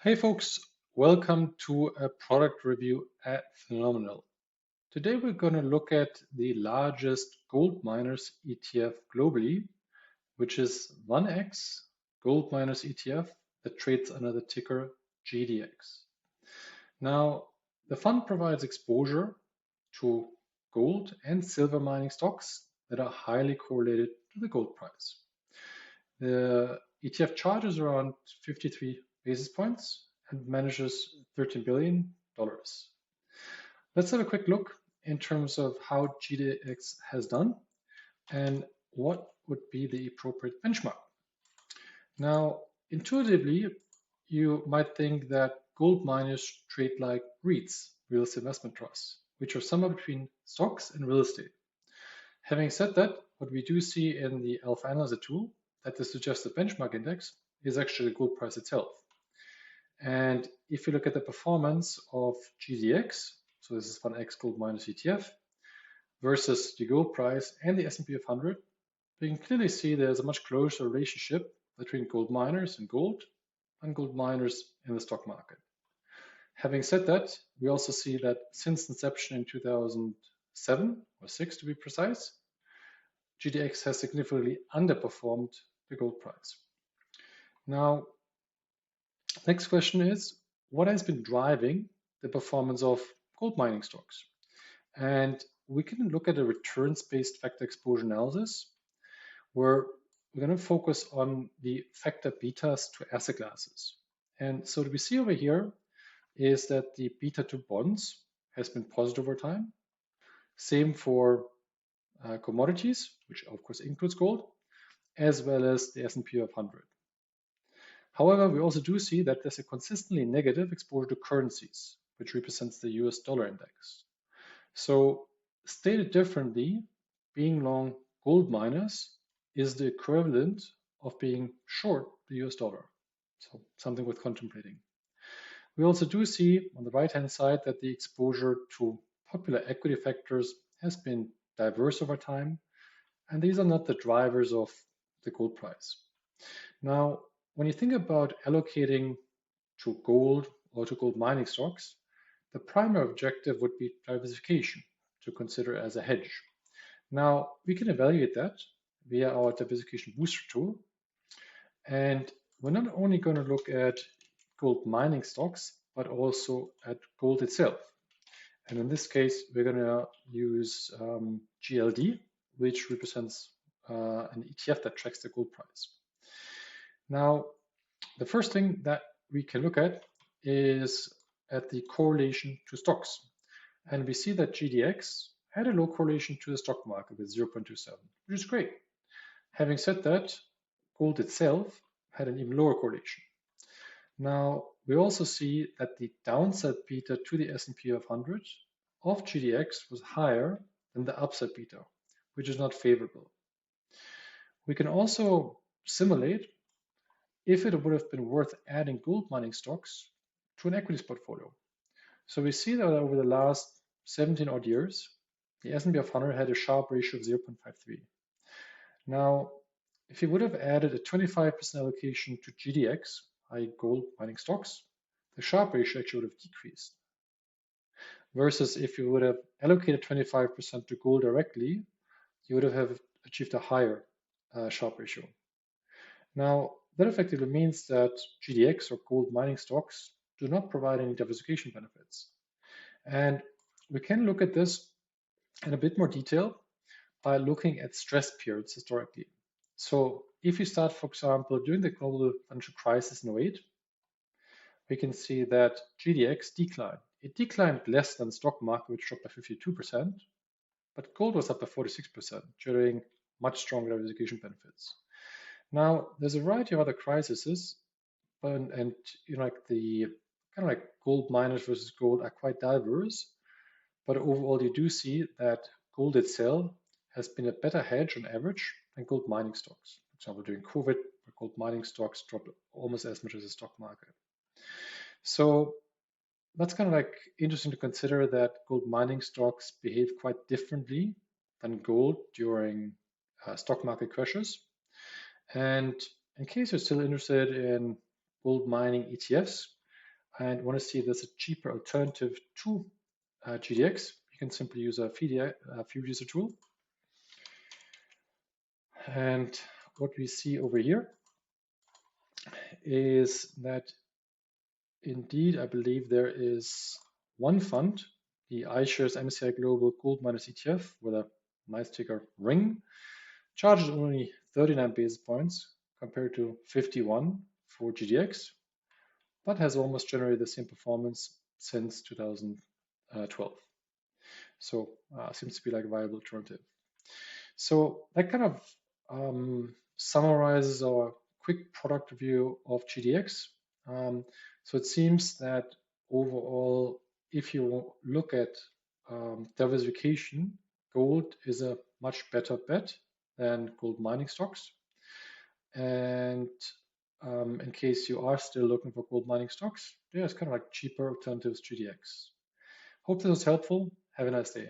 Hey folks, welcome to a product review at Finominal. Today we're going to look at the largest gold miners ETF globally, which is VanEck's gold miners ETF that trades under the ticker GDX. Now, the fund provides exposure to gold and silver mining stocks that are highly correlated to the gold price. The ETF charges around 53 basis points and manages $13 billion. Let's have a quick look in terms of how GDX has done and what would be the appropriate benchmark. Now, intuitively, you might think that gold miners trade like REITs, real estate investment trusts, which are somewhere between stocks and real estate. Having said that, what we do see in the alpha analyzer tool that the suggested benchmark index is actually the gold price itself. And if you look at the performance of GDX, so this is VanEck's gold miners ETF, versus the gold price and the S&P 500, we can clearly see there's a much closer relationship between gold miners and gold miners in the stock market. Having said that, we also see that since inception in 2007 or 6 to be precise, GDX has significantly underperformed the gold price. Now, next question is, what has been driving the performance of gold mining stocks? And we can look at a returns-based factor exposure analysis where we're going to focus on the factor betas to asset classes. And so what we see over here is that the beta to bonds has been positive over time. Same for commodities, which of course includes gold, as well as the S&P 500. However, we also do see that there's a consistently negative exposure to currencies, which represents the US dollar index. So stated differently, being long gold miners is the equivalent of being short the US dollar. So something worth contemplating. We also do see on the right-hand side that the exposure to popular equity factors has been diverse over time, and these are not the drivers of the gold price. Now, when you think about allocating to gold or to gold mining stocks, the primary objective would be diversification to consider as a hedge. Now, we can evaluate that via our diversification booster tool. And we're not only going to look at gold mining stocks, but also at gold itself. And in this case, we're going to use GLD, which represents an ETF that tracks the gold price. Now, the first thing that we can look at is at the correlation to stocks. And we see that GDX had a low correlation to the stock market with 0.27, which is great. Having said that, gold itself had an even lower correlation. Now, we also see that the downside beta to the S&P 500 of GDX was higher than the upside beta, which is not favorable. We can also simulate if it would have been worth adding gold mining stocks to an equities portfolio. So we see that over the last 17 odd years, the S&P 500 had a Sharpe ratio of 0.53. Now, if you would have added a 25% allocation to GDX, i.e. gold mining stocks, the Sharpe ratio actually would have decreased. Versus if you would have allocated 25% to gold directly, you would have achieved a higher Sharpe ratio. Now, that effectively means that GDX or gold mining stocks do not provide any diversification benefits. And we can look at this in a bit more detail by looking at stress periods historically. So if you start, for example, during the global financial crisis in 2008, we can see that GDX declined. It declined less than the stock market, which dropped by 52%, but gold was up by 46%, generating much stronger diversification benefits. Now, there's a variety of other crises, and you know, like the kind of like gold miners versus gold are quite diverse, but overall you do see that gold itself has been a better hedge on average than gold mining stocks. For example, during COVID, gold mining stocks dropped almost as much as the stock market. So that's kind of like interesting to consider that gold mining stocks behave quite differently than gold during stock market crashes. And in case you're still interested in gold mining ETFs, and want to see there's a cheaper alternative to GDX, you can simply use a few user tool. And what we see over here is that indeed, I believe there is one fund, the iShares MSCI Global Gold Miners ETF with a nice ticker ring, charges only 39 basis points compared to 51 for GDX, but has almost generated the same performance since 2012. So seems to be like a viable alternative. So that kind of summarizes our quick product review of GDX. So it seems that overall, if you look at diversification, gold is a much better bet than gold mining stocks. And in case you are still looking for gold mining stocks, there's kind of like cheaper alternatives to GDX. Hope this was helpful. Have a nice day.